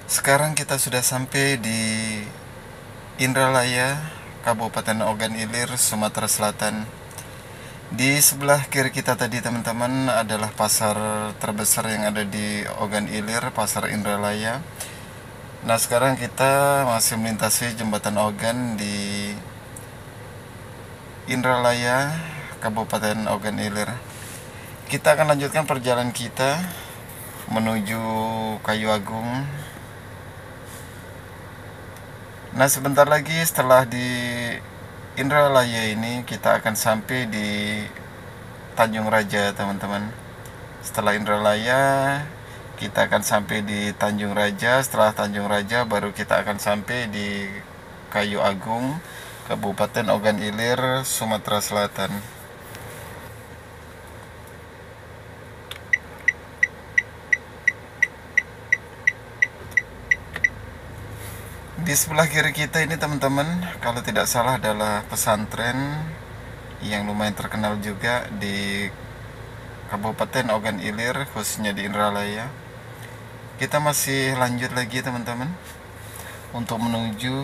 Sekarang kita sudah sampai di Indralaya, Kabupaten Ogan Ilir, Sumatera Selatan. Di sebelah kiri kita tadi teman-teman adalah pasar terbesar yang ada di Ogan Ilir, Pasar Indralaya. Nah, sekarang kita masih melintasi Jembatan Ogan di Indralaya, Kabupaten Ogan Ilir. Kita akan lanjutkan perjalanan kita menuju Kayu Agung. Nah, sebentar lagi setelah di Indralaya ini kita akan sampai di Tanjung Raja, teman-teman. Setelah Indralaya, kita akan sampai di Tanjung Raja. Setelah Tanjung Raja baru kita akan sampai di Kayu Agung, Kabupaten Ogan Ilir, Sumatera Selatan. Di sebelah kiri kita ini teman-teman, kalau tidak salah adalah pesantren yang lumayan terkenal juga di Kabupaten Ogan Ilir, khususnya di Indralaya. Kita masih lanjut lagi teman-teman untuk menuju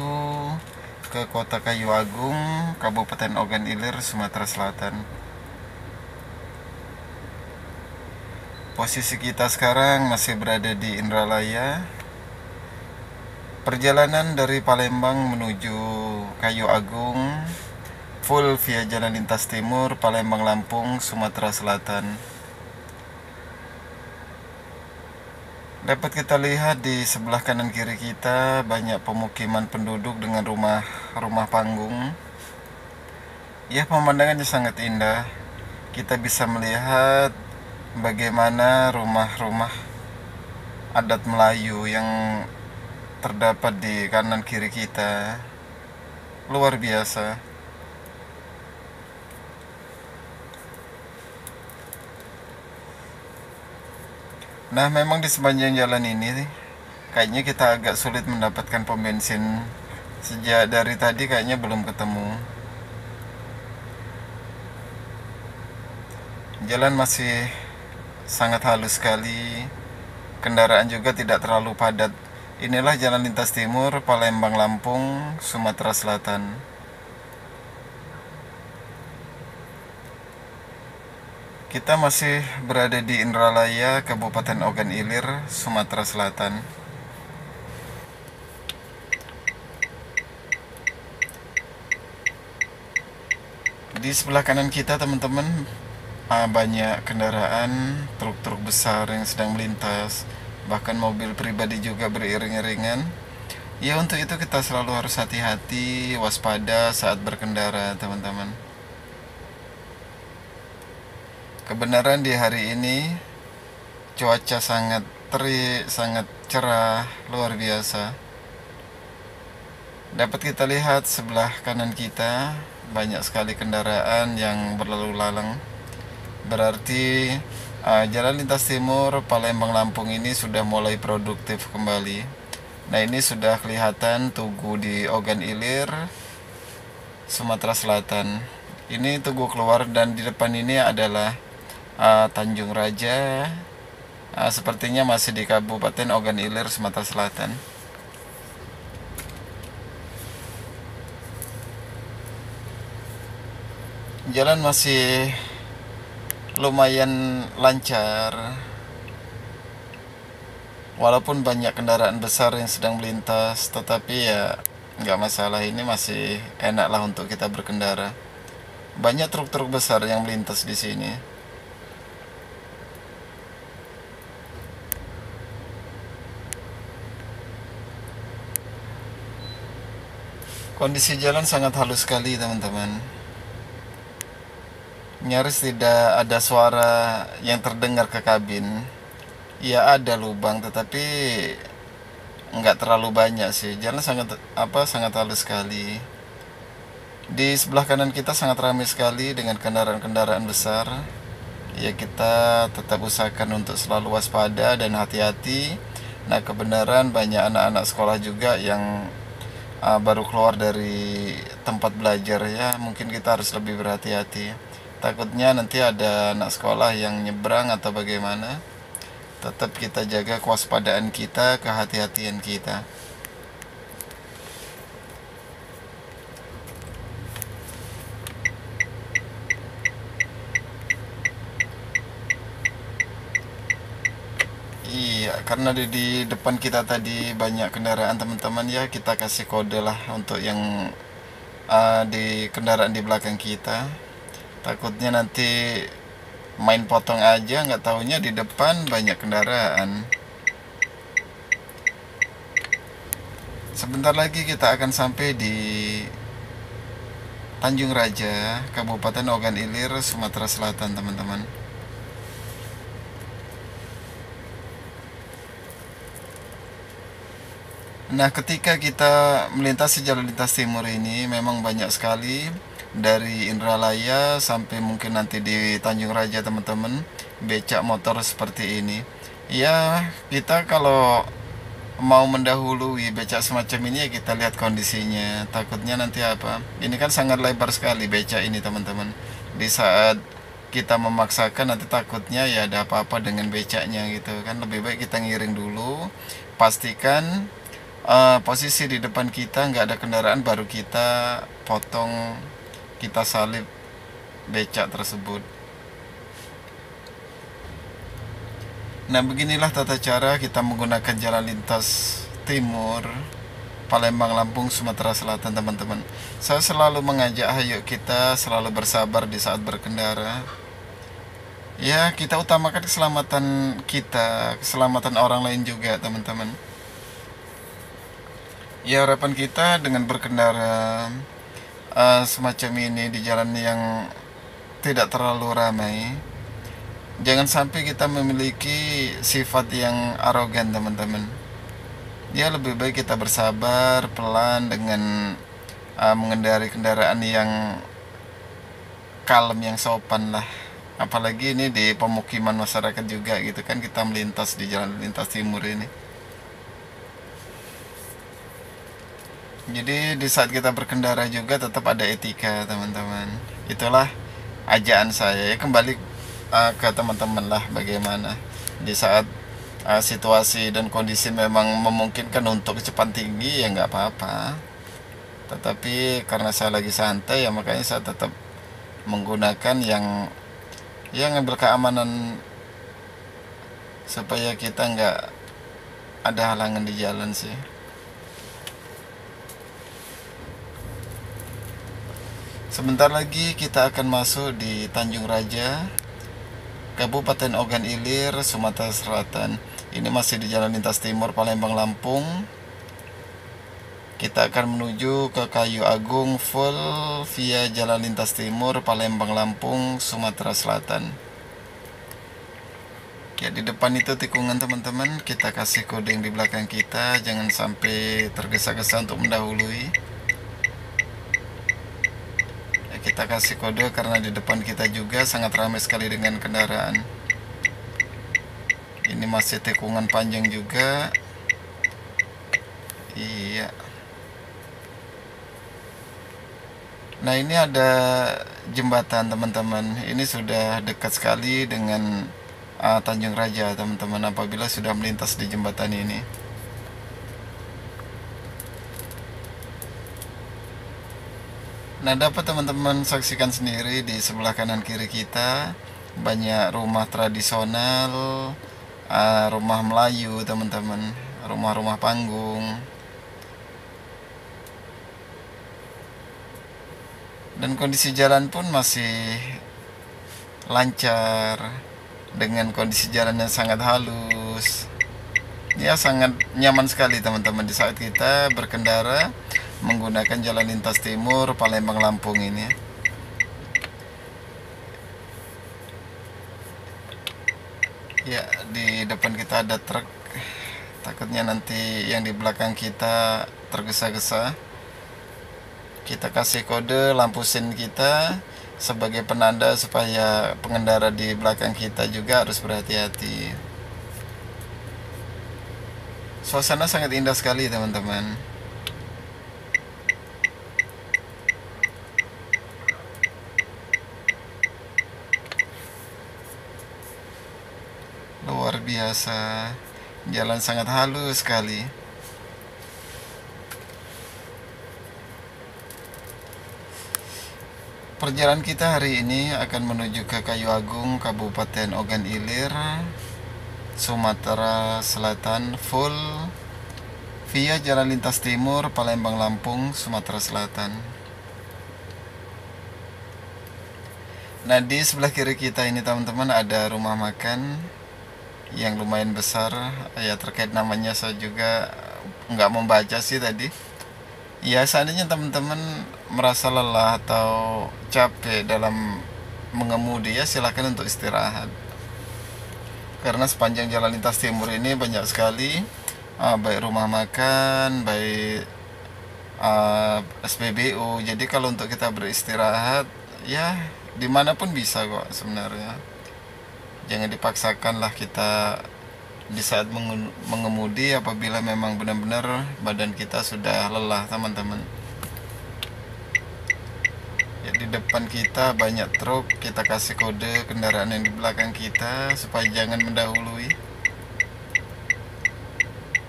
ke Kota Kayu Agung, Kabupaten Ogan Ilir, Sumatera Selatan. Posisi kita sekarang masih berada di Indralaya. Perjalanan dari Palembang menuju Kayu Agung full via jalan lintas timur Palembang Lampung, Sumatera Selatan. Dapat kita lihat di sebelah kanan kiri kita banyak pemukiman penduduk dengan rumah panggung. Ya, pemandangannya sangat indah. Kita bisa melihat bagaimana rumah-rumah adat Melayu yang terdapat di kanan kiri kita. Luar biasa. Nah, memang di sepanjang jalan ini kayaknya kita agak sulit mendapatkan pom bensin. Sejak dari tadi kayaknya belum ketemu. Jalan masih sangat halus sekali. Kendaraan juga tidak terlalu padat. Inilah jalan lintas timur Palembang Lampung, Sumatera Selatan. Kita masih berada di Indralaya, Kabupaten Ogan Ilir, Sumatera Selatan. Di sebelah kanan kita teman-teman banyak kendaraan truk-truk besar yang sedang melintas. Bahkan mobil pribadi juga beriring-iringan. Ya, untuk itu kita selalu harus hati-hati, waspada saat berkendara teman-teman. Kebenaran di hari ini cuaca sangat terik, sangat cerah, luar biasa. Dapat kita lihat sebelah kanan kita banyak sekali kendaraan yang berlalu lalang. Berarti jalan lintas timur Palembang Lampung ini sudah mulai produktif kembali. Nah, ini sudah kelihatan Tugu di Ogan Ilir, Sumatera Selatan. Ini Tugu keluar dan di depan ini adalah Tanjung Raja. Sepertinya masih di Kabupaten Ogan Ilir, Sumatera Selatan. Jalan masih lumayan lancar, walaupun banyak kendaraan besar yang sedang melintas, tetapi ya nggak masalah, ini masih enak lah untuk kita berkendara. Banyak truk-truk besar yang melintas di sini. Kondisi jalan sangat halus sekali teman-teman. Nyaris tidak ada suara yang terdengar ke kabin. Ya, ada lubang tetapi nggak terlalu banyak sih. Jalan sangat halus sekali. Di sebelah kanan kita sangat ramai sekali dengan kendaraan-kendaraan besar. Ya, kita tetap usahakan untuk selalu waspada dan hati-hati. Nah, kebenaran banyak anak-anak sekolah juga yang baru keluar dari tempat belajar, ya mungkin kita harus lebih berhati-hati. Takutnya nanti ada anak sekolah yang nyebrang atau bagaimana. tetap kita jaga kewaspadaan kita, kehati-hatian kita. Iya, karena di depan kita tadi banyak kendaraan teman-teman, ya kita kasih kode lah untuk yang di kendaraan di belakang kita. Takutnya nanti main potong aja, nggak taunya di depan banyak kendaraan. Sebentar lagi kita akan sampai di Tanjung Raja, Kabupaten Ogan Ilir, Sumatera Selatan teman-teman. Nah, ketika kita melintasi jalan lintas timur ini memang banyak sekali dari Indralaya sampai mungkin nanti di Tanjung Raja teman-teman, becak motor seperti ini. Ya, kita kalau mau mendahului becak semacam ini ya kita lihat kondisinya. Takutnya nanti apa? Ini kan sangat lebar sekali becak ini teman-teman. Di saat kita memaksakan nanti takutnya ya ada apa-apa dengan becaknya gitu kan. Lebih baik kita ngiring dulu, pastikan posisi di depan kita nggak ada kendaraan, baru kita potong, kita salib becak tersebut. Nah, beginilah tata cara kita menggunakan jalan lintas timur Palembang, Lampung, Sumatera Selatan teman-teman. Saya selalu mengajak ayo kita selalu bersabar di saat berkendara. Ya, kita utamakan keselamatan kita, keselamatan orang lain juga teman-teman. Ya, harapan kita dengan berkendara semacam ini di jalan yang tidak terlalu ramai, jangan sampai kita memiliki sifat yang arogan teman-teman. Ya, lebih baik kita bersabar, pelan dengan mengendari kendaraan yang kalem, yang sopan lah. Apalagi ini di pemukiman masyarakat juga gitu kan, kita melintas di jalan lintas timur ini. Jadi di saat kita berkendara juga tetap ada etika teman-teman. Itulah ajaan saya ya, kembali ke teman-teman lah bagaimana di saat situasi dan kondisi memang memungkinkan untuk kecepatan tinggi ya nggak apa-apa. Tetapi karena saya lagi santai ya makanya saya tetap menggunakan yang ngambil keamanan supaya kita nggak ada halangan di jalan sih. Sebentar lagi kita akan masuk di Tanjung Raja, Kabupaten Ogan Ilir, Sumatera Selatan. Ini masih di jalan lintas timur Palembang, Lampung. Kita akan menuju ke Kayu Agung full via jalan lintas timur Palembang, Lampung, Sumatera Selatan. Ya, di depan itu tikungan teman-teman. Kita kasih kode yang di belakang kita, jangan sampai tergesa-gesa untuk mendahului. Kita kasih kode karena di depan kita juga sangat ramai sekali dengan kendaraan. Ini masih tikungan panjang juga. Iya. Nah, ini ada jembatan teman-teman. Ini sudah dekat sekali dengan Tanjung Raja teman-teman, apabila sudah melintas di jembatan ini. Nah, dapat teman-teman saksikan sendiri di sebelah kanan kiri kita banyak rumah tradisional, rumah Melayu teman-teman, rumah-rumah panggung. Dan kondisi jalan pun masih lancar dengan kondisi jalan yang sangat halus. Ya, sangat nyaman sekali teman-teman di saat kita berkendara menggunakan jalan lintas timur Palembang, Lampung ini. Ya, di depan kita ada truk. Takutnya nanti yang di belakang kita tergesa-gesa. Kita kasih kode lampu sein kita sebagai penanda supaya pengendara di belakang kita juga harus berhati-hati. Suasana sangat indah sekali teman-teman. Luar biasa. Jalan sangat halus sekali. Perjalanan kita hari ini akan menuju ke Kayu Agung, Kabupaten Ogan Ilir, Sumatera Selatan, full via Jalan Lintas Timur, Palembang, Lampung, Sumatera Selatan. Nah, di sebelah kiri kita ini teman-teman ada rumah makan yang lumayan besar. Ya, terkait namanya saya juga nggak membaca sih tadi. Ya, seandainya teman-teman merasa lelah atau capek dalam mengemudi, ya silakan untuk istirahat. Karena sepanjang Jalan Lintas Timur ini banyak sekali baik rumah makan, baik SPBU. Jadi kalau untuk kita beristirahat, ya dimanapun bisa kok sebenarnya. Jangan dipaksakanlah kita di saat mengemudi apabila memang benar-benar badan kita sudah lelah, teman-teman. Ya, di depan kita banyak truk, kita kasih kode kendaraan yang di belakang kita supaya jangan mendahului.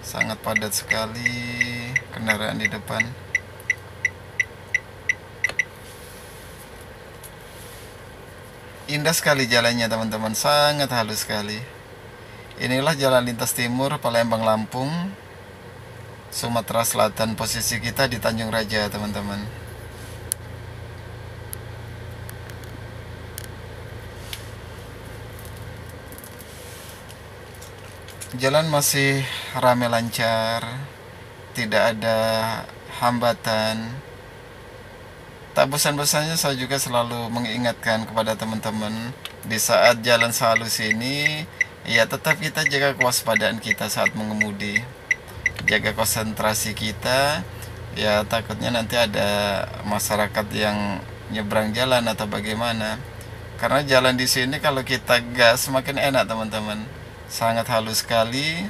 Sangat padat sekali kendaraan di depan. Indah sekali jalannya teman-teman, sangat halus sekali. Inilah Jalan Lintas Timur, Palembang, Lampung, Sumatera Selatan. Posisi kita di Tanjung Raja, teman-teman. Jalan masih ramai lancar, tidak ada hambatan. Tak bosan-bosannya saya juga selalu mengingatkan kepada teman-teman, di saat jalan sehalus ini, ya tetap kita jaga kewaspadaan kita saat mengemudi. Jaga konsentrasi kita, ya takutnya nanti ada masyarakat yang nyebrang jalan atau bagaimana. Karena jalan di sini kalau kita gas semakin enak teman-teman. Sangat halus sekali.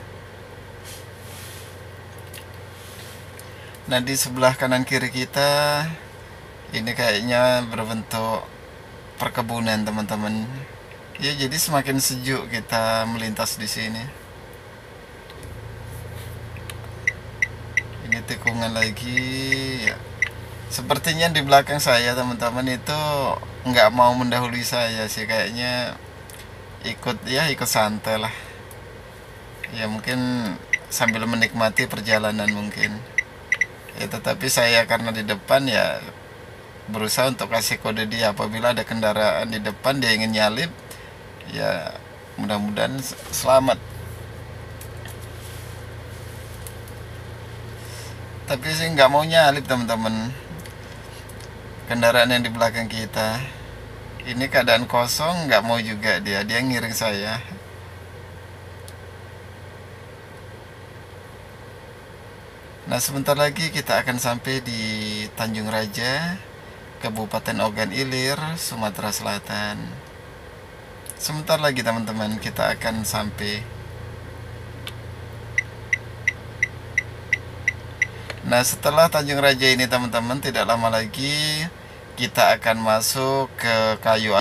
Nah, di sebelah kanan kiri kita ini kayaknya berbentuk perkebunan teman-teman. Ya, jadi semakin sejuk kita melintas di sini. Ini tikungan lagi. Ya. Sepertinya di belakang saya teman-teman itu nggak mau mendahului saya sih, kayaknya ikut santai lah. Ya mungkin sambil menikmati perjalanan mungkin. Ya, tetapi saya karena di depan ya berusaha untuk kasih kode dia apabila ada kendaraan di depan dia ingin nyalip, ya mudah-mudahan selamat. Tapi sih nggak mau nyalip teman-teman, kendaraan yang di belakang kita ini keadaan kosong, nggak mau juga dia ngiring saya. Nah, sebentar lagi kita akan sampai di Tanjung Raja, Kabupaten Ogan Ilir, Sumatera Selatan. Sebentar lagi teman-teman kita akan sampai. Nah, setelah Tanjung Raja ini teman-teman, tidak lama lagi kita akan masuk ke Kayu